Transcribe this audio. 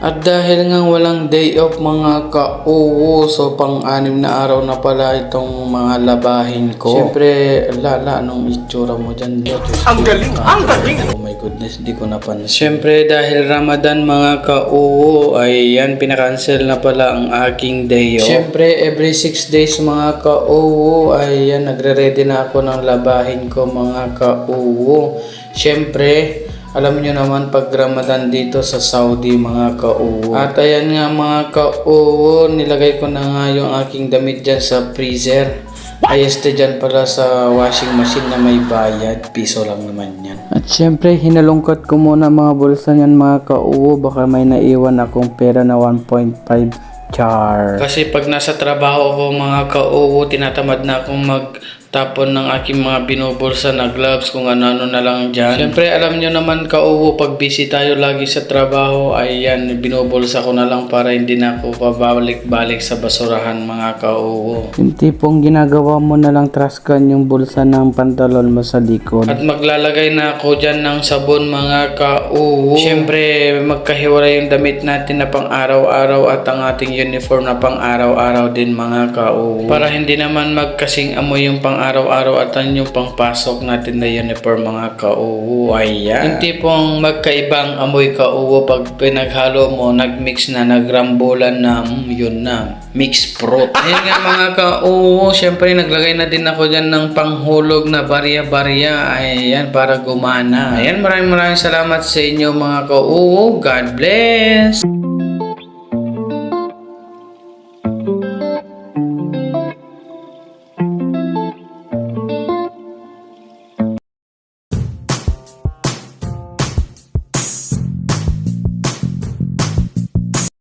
At dahil nga walang day off mga ka-uwo, so pang-anim na araw na pala itong mga labahin ko. Siyempre, lala, anong itsura mo dyan? Ang galing! Ang galing! Oh my goodness, di ko napansin. Siyempre, dahil Ramadan mga ka-uwo, ay yan, pinakancel na pala ang aking day off. Siyempre, every 6 days mga ka-uwo, ay yan, nagre-ready na ako ng labahin ko mga ka-uwo. Siyempre, alam nyo naman pag Ramadan dito sa Saudi mga ka-uwo. At ayan nga mga ka-uwo, nilagay ko na nga yung aking damit dyan sa freezer. Ayos dyan pala sa washing machine na may bayad. Piso lang naman yan. At syempre, hinalungkat ko muna mga bulsa niyan mga ka-uwo. Baka may naiwan akong pera na 1.5 char. Kasi pag nasa trabaho ko mga ka-uwo, tinatamad na akong magtapon ng aking mga binubulsa na gloves kung ano-ano na lang dyan. Siyempre alam nyo naman ka-uwo, pag busy tayo lagi sa trabaho, ay yan, binubulsa ko na lang para hindi na ako pabalik-balik sa basurahan mga ka-uwo. Yung tipong ginagawa mo na lang traskan yung bulsa ng pantalon mo sa likod. At maglalagay na ako dyan ng sabon mga ka-uwo. Siyempre magkahiwalay yung damit natin na pang araw-araw at ang ating uniform na pang araw-araw din mga ka-uwo. Para hindi naman magkasing amoy yung pang araw-araw at yung pangpasok natin na uniform mga ka-uwo. Ayan. Yung tipong magkaibang amoy ka-uwo pag pinaghalo mo, nagmix na, nagrambulan na, yun na, mix fruit. Ayan nga mga ka-uwo, syempre naglagay na din ako dyan ng panghulog na barya-barya. Ayan, para gumana. Ayan, maraming salamat sa inyo mga ka-uwo. God bless!